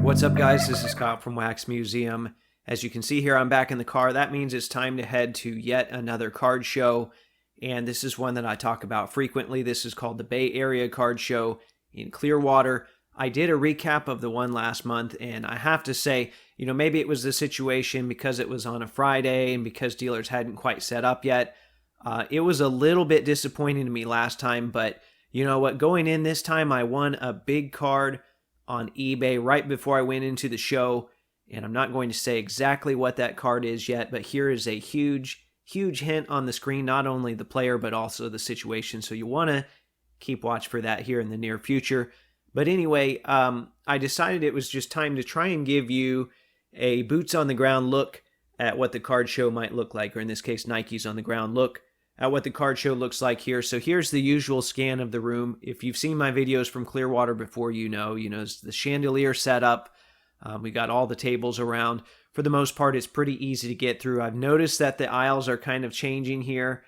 What's up, guys? This is Scott from Wax Museum. As you can see here, I'm back in the car. That means it's time to head to yet another card show, and this is one that I talk about frequently. This is called the Bay Area Card Show in Clearwater. I did a recap of the one last month, and I have to say, maybe it was the situation because it was on a Friday and because dealers hadn't quite set up yet. It was a little bit disappointing to me last time, but you know what? Going in this time, I won a big card on eBay right before I went into the show, and I'm not going to say exactly what that card is yet, but here is a huge hint on the screen, not only the player, but also the situation, so you want to keep watch for that here in the near future. But anyway, I decided it was just time to try and give you a boots-on-the-ground look at what the card show might look like, or in this case, Nike's on the ground look at what the card show looks like here. So here's the usual scan of the room. If you've seen my videos from Clearwater before, it's the chandelier setup. We got all the tables around. For the most part, it's pretty easy to get through. I've noticed that the aisles are kind of changing here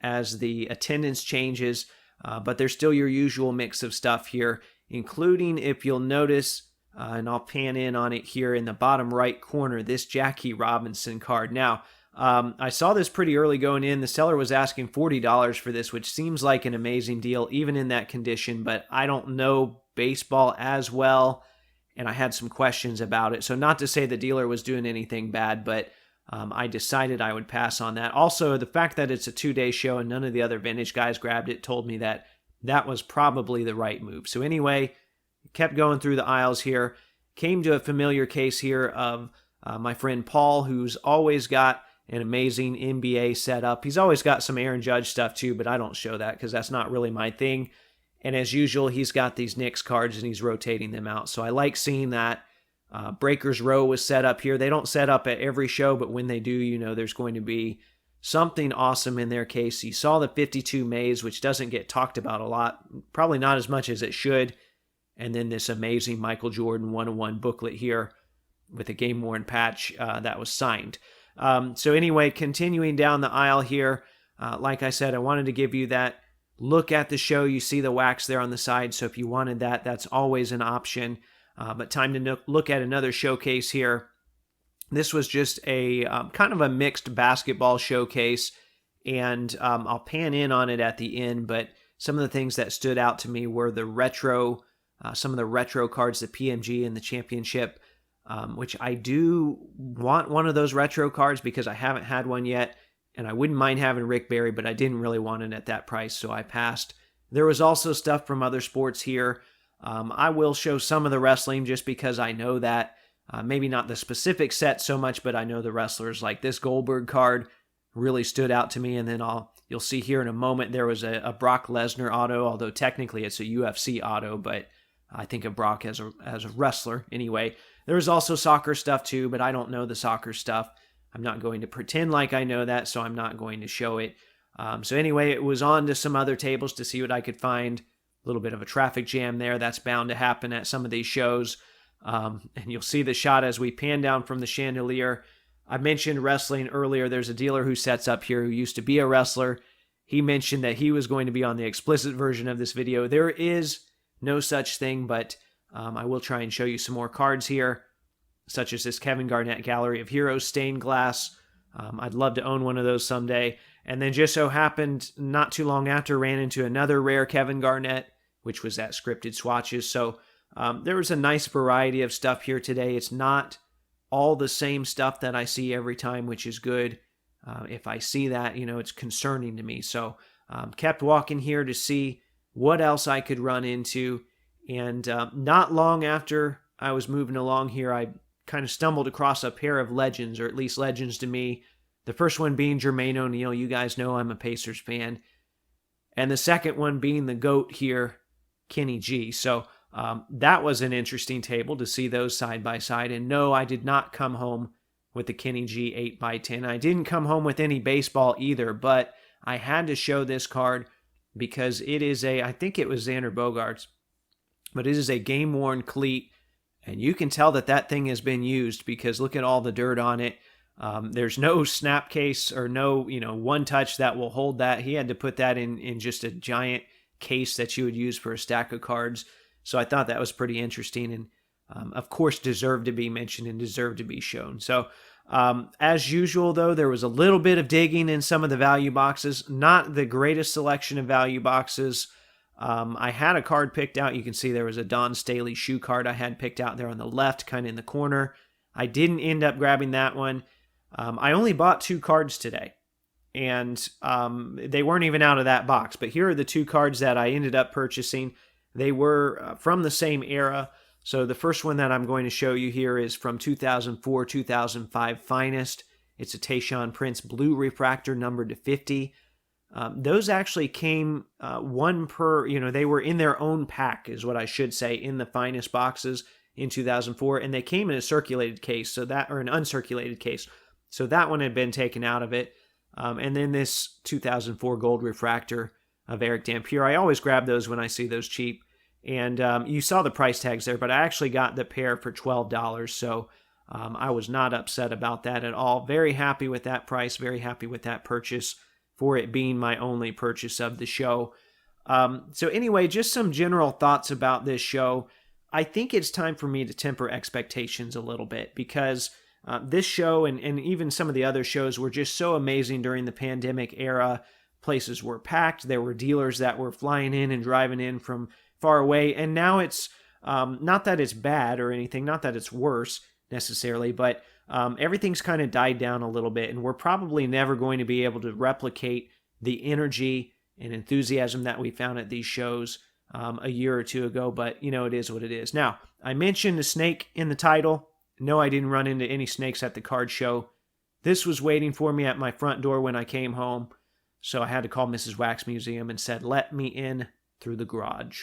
as the attendance changes, but there's still your usual mix of stuff here, including, if you'll notice, and I'll pan in on it here in the bottom right corner, this Jackie Robinson card. Now, I saw this pretty early going in. The seller was asking $40 for this, which seems like an amazing deal, even in that condition, but I don't know baseball as well, and I had some questions about it. So not to say the dealer was doing anything bad, but I decided I would pass on that. Also, the fact that it's a two-day show and none of the other vintage guys grabbed it told me that that was probably the right move. So anyway, kept going through the aisles here, came to a familiar case here of my friend Paul, who's always got an amazing NBA setup. He's always got some Aaron Judge stuff too, but I don't show that because that's not really my thing. And as usual, he's got these Knicks cards and he's rotating them out. So I like seeing that. Breakers Row was set up here. They don't set up at every show, but when they do, there's going to be something awesome in their case. You saw the 52 Mays, which doesn't get talked about a lot, probably not as much as it should. And then this amazing Michael Jordan 101 booklet here with a game-worn patch that was signed. So anyway, continuing down the aisle here, like I said, I wanted to give you that look at the show. You see the wax there on the side, so if you wanted that, that's always an option. But time to look at another showcase here. This was just a kind of a mixed basketball showcase, and I'll pan in on it at the end, but some of the things that stood out to me were the retro, some of the retro cards, the PMG and the championship, which I do want one of those retro cards because I haven't had one yet, and I wouldn't mind having Rick Barry, but I didn't really want it at that price, so I passed. There was also stuff from other sports here. I will show some of the wrestling just because I know that. Maybe not the specific set so much, but I know the wrestlers. Like this Goldberg card really stood out to me, and then you'll see here in a moment there was a Brock Lesnar auto, although technically it's a UFC auto, but I think of Brock as a wrestler. Anyway, there was also soccer stuff too, but I don't know the soccer stuff. I'm not going to pretend like I know that, so I'm not going to show it. So anyway, it was on to some other tables to see what I could find. A little bit of a traffic jam there. That's bound to happen at some of these shows. And you'll see the shot as we pan down from the chandelier. I mentioned wrestling earlier. There's a dealer who sets up here who used to be a wrestler. He mentioned that he was going to be on the explicit version of this video. There is no such thing, but I will try and show you some more cards here, such as this Kevin Garnett Gallery of Heroes stained glass. I'd love to own one of those someday. And then just so happened, not too long after, ran into another rare Kevin Garnett, which was at Scripted Swatches. So there was a nice variety of stuff here today. It's not all the same stuff that I see every time, which is good. If I see that, it's concerning to me. So kept walking here to see what else I could run into. And not long after I was moving along here, I kind of stumbled across a pair of legends, or at least legends to me. The first one being Jermaine O'Neal. You guys know I'm a Pacers fan. And the second one being the GOAT here, Kenny G. So that was an interesting table to see those side by side. And no, I did not come home with the Kenny G 8x10. I didn't come home with any baseball either, but I had to show this card because it is I think it was Xander Bogaerts, but it is a game-worn cleat. And you can tell that thing has been used because look at all the dirt on it. There's no snap case or no, one touch that will hold that. He had to put that in just a giant case that you would use for a stack of cards. So I thought that was pretty interesting. And of course, deserve to be mentioned and deserve to be shown. So, as usual, though, there was a little bit of digging in some of the value boxes. Not the greatest selection of value boxes. I had a card picked out. You can see there was a Don Staley shoe card I had picked out there on the left, kind of in the corner. I didn't end up grabbing that one. I only bought 2 cards today, and they weren't even out of that box. But here are the 2 cards that I ended up purchasing. They were from the same era. So the first one that I'm going to show you here is from 2004-2005 Finest. It's a Tayshaun Prince Blue Refractor numbered to 50. Those actually came one per, they were in their own pack, is what I should say, in the Finest boxes in 2004, and they came in a circulated case, or an uncirculated case. So that one had been taken out of it. And then this 2004 Gold Refractor of Eric Dampier. I always grab those when I see those cheap. And you saw the price tags there, but I actually got the pair for $12. So I was not upset about that at all. Very happy with that price. Very happy with that purchase for it being my only purchase of the show. So anyway, just some general thoughts about this show. I think it's time for me to temper expectations a little bit because this show and even some of the other shows were just so amazing during the pandemic era. Places were packed. There were dealers that were flying in and driving in from far away. And now it's not that it's bad or anything, not that it's worse necessarily, but everything's kind of died down a little bit. And we're probably never going to be able to replicate the energy and enthusiasm that we found at these shows a year or two ago. But, it is what it is. Now, I mentioned the snake in the title. No, I didn't run into any snakes at the card show. This was waiting for me at my front door when I came home. So I had to call Mrs. Wax Museum and said, let me in through the garage.